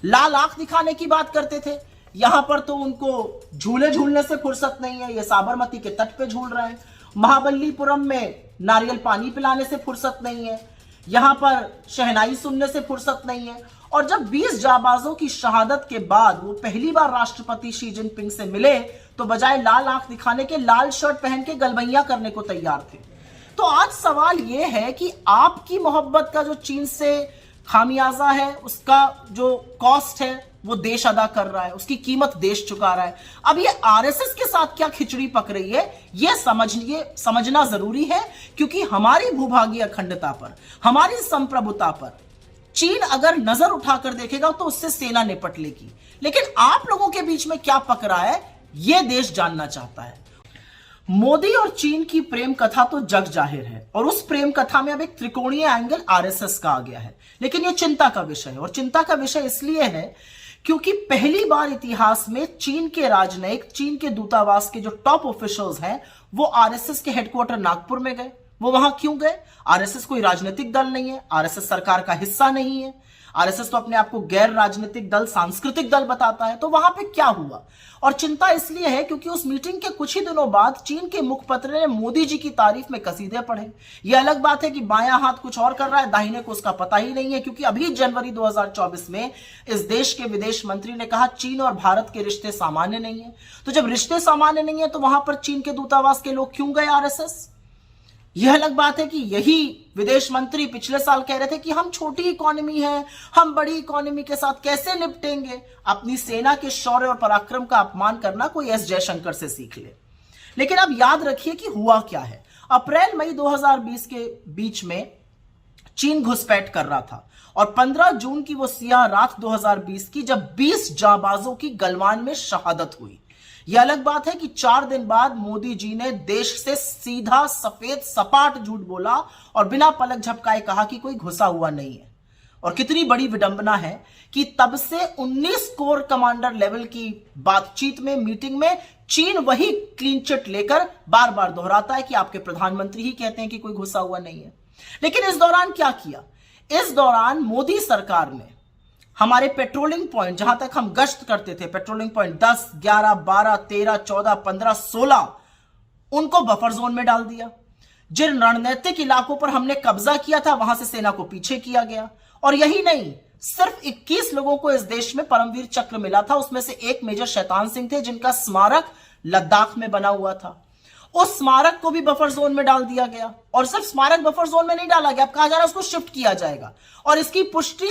लाल आंख दिखाने की बात करते थे, यहां पर तो उनको झूले झूलने से फुर्सत नहीं है, ये साबरमती के तट पे झूल रहे हैं। महाबलीपुरम में नारियल पानी पिलाने से फुर्सत नहीं है, यहां पर शहनाई सुनने से फुर्सत नहीं है। और जब 20 जाबाजों की शहादत के बाद वो पहली बार राष्ट्रपति शी जिनपिंग से मिले तो बजाय लाल आंख दिखाने के लाल शर्ट पहन के गलबैया करने को तैयार थे। तो आज सवाल यह है कि आपकी मोहब्बत का जो चीन से खामियाजा है, उसका जो कॉस्ट है वो देश अदा कर रहा है, उसकी कीमत देश चुका रहा है। अब ये आरएसएस के साथ क्या खिचड़ी पक रही है ये समझना जरूरी है, क्योंकि हमारी भूभागीय अखंडता पर, हमारी संप्रभुता पर चीन अगर नजर उठाकर देखेगा तो उससे सेना निपट लेगी। लेकिन आप लोगों के बीच में क्या पक रहा है यह देश जानना चाहता है। मोदी और चीन की प्रेम कथा तो जग जाहिर है, और उस प्रेम कथा में अब एक त्रिकोणीय एंगल आरएसएस का आ गया है। लेकिन यह चिंता का विषय है, और चिंता का विषय इसलिए है क्योंकि पहली बार इतिहास में चीन के राजनयिक, चीन के दूतावास के जो टॉप ऑफिशियल्स हैं वो आरएसएस के हेडक्वार्टर नागपुर में गए। वो वहां क्यों गए? आरएसएस कोई राजनीतिक दल नहीं है, आरएसएस सरकार का हिस्सा नहीं है, आरएसएस तो अपने आप को गैर राजनीतिक दल, सांस्कृतिक दल बताता है। तो वहां पे क्या हुआ? और चिंता इसलिए है क्योंकि उस मीटिंग के कुछ ही दिनों बाद चीन के मुखपत्र ने मोदी जी की तारीफ में कसीदे पढ़े। यह अलग बात है कि बायां हाथ कुछ और कर रहा है, दाहिने को उसका पता ही नहीं है, क्योंकि अभी जनवरी 2024 में इस देश के विदेश मंत्री ने कहा चीन और भारत के रिश्ते सामान्य नहीं है। तो जब रिश्ते सामान्य नहीं है तो वहां पर चीन के दूतावास के लोग क्यों गए आरएसएस? यह अलग बात है कि यही विदेश मंत्री पिछले साल कह रहे थे कि हम छोटी इकोनॉमी है, हम बड़ी इकोनॉमी के साथ कैसे निपटेंगे। अपनी सेना के शौर्य और पराक्रम का अपमान करना कोई एस जयशंकर से सीख ले। लेकिन अब याद रखिए कि हुआ क्या है। अप्रैल मई 2020 के बीच में चीन घुसपैठ कर रहा था, और 15 जून की वो सियाह रात 2020 की जब 20 जाबाजों की गलवान में शहादत हुई। यह अलग बात है कि 4 दिन बाद मोदी जी ने देश से सीधा सफेद सपाट झूठ बोला और बिना पलक झपकाए कहा कि कोई घुसा हुआ नहीं है। और कितनी बड़ी विडंबना है कि तब से 19 कोर कमांडर लेवल की बातचीत में, मीटिंग में चीन वही क्लीन चिट लेकर बार बार दोहराता है कि आपके प्रधानमंत्री ही कहते हैं कि कोई घुसा हुआ नहीं है। लेकिन इस दौरान क्या किया? इस दौरान मोदी सरकार ने हमारे पेट्रोलिंग पॉइंट, जहां तक हम गश्त करते थे, पेट्रोलिंग पॉइंट 10, 11, 12, 13, 14, 15, 16, उनको बफर जोन में डाल दिया। जिन रणनीतिक इलाकों पर हमने कब्जा किया था वहां से सेना को पीछे किया गया। और यही नहीं, सिर्फ 21 लोगों को इस देश में परमवीर चक्र मिला था, उसमें से एक मेजर शैतान सिंह थे जिनका स्मारक लद्दाख में बना हुआ था। उस स्मारक को भी बफर जोन में डाल दिया गया। और सिर्फ स्मारक बफर जोन में नहीं डाला गया, अब कहा जा रहा है उसको शिफ्ट किया जाएगा। और इसकी पुष्टि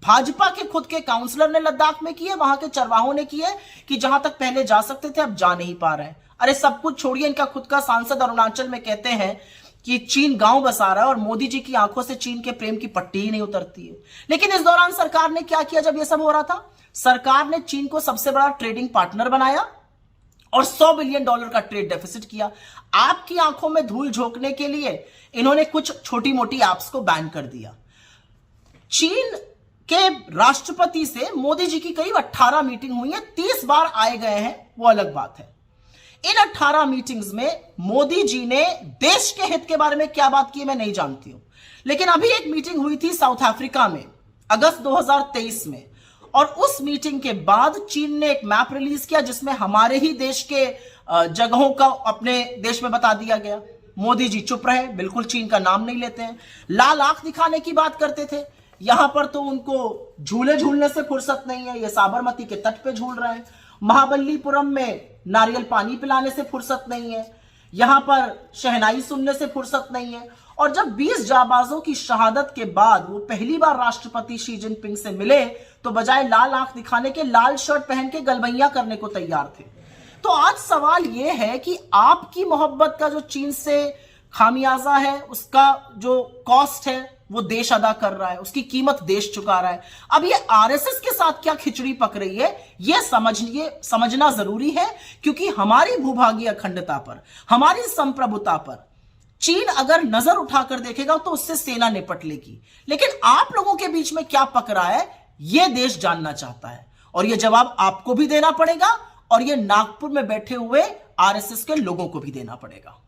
भाजपा के खुद के काउंसलर ने लद्दाख में की है, वहां के चरवाहों ने की है कि जहां तक पहले जा सकते थे अब जा नहीं पा रहे हैं। अरे सब कुछ छोड़िए, इनका खुद का सांसद अरुणाचल में कहते हैं कि चीन गांव बसा रहा है और मोदी जी की आंखों से चीन के प्रेम की पट्टी ही नहीं उतरती है। लेकिन इस दौरान सरकार ने क्या किया? जब यह सब हो रहा था, सरकार ने चीन को सबसे बड़ा ट्रेडिंग पार्टनर बनाया और $100 बिलियन का ट्रेड डेफिसिट किया। आपकी आंखों में धूल झोंकने के लिए इन्होंने कुछ छोटी मोटी ऐप्स को बैन कर दिया। चीन के राष्ट्रपति से मोदी जी की करीब 18 मीटिंग हुई है, 30 बार आए गए हैं, वो अलग बात है। इन 18 मीटिंग्स में मोदी जी ने देश के हित के बारे में क्या बात की मैं नहीं जानती हूं। लेकिन अभी एक मीटिंग हुई थी साउथ अफ्रीका में अगस्त 2023 में, और उस मीटिंग के बाद चीन ने एक मैप रिलीज किया जिसमें हमारे ही देश के जगहों का अपने देश में बता दिया गया। मोदी जी चुप रहे, बिल्कुल चीन का नाम नहीं लेते हैं। लाल आंख दिखाने की बात करते थे, यहां पर तो उनको झूले झूलने से फुर्सत नहीं है, ये साबरमती के तट पे झूल रहे हैं। महाबलीपुरम में नारियल पानी पिलाने से फुर्सत नहीं है, यहां पर शहनाई सुनने से फुर्सत नहीं है। और जब 20 जाबाजों की शहादत के बाद वो पहली बार राष्ट्रपति शी जिनपिंग से मिले तो बजाय लाल आंख दिखाने के लाल शर्ट पहन के गलबैया करने को तैयार थे। तो आज सवाल यह है कि आपकी मोहब्बत का जो चीन से खामियाजा है, उसका जो कॉस्ट है वो देश अदा कर रहा है, उसकी कीमत देश चुका रहा है। अब ये आरएसएस के साथ क्या खिचड़ी पक रही है ये समझना जरूरी है, क्योंकि हमारी भूभागीय अखंडता पर, हमारी संप्रभुता पर चीन अगर नजर उठाकर देखेगा तो उससे सेना निपट लेगी। लेकिन आप लोगों के बीच में क्या पक रहा है यह देश जानना चाहता है, और यह जवाब आपको भी देना पड़ेगा और यह नागपुर में बैठे हुए आरएसएस के लोगों को भी देना पड़ेगा।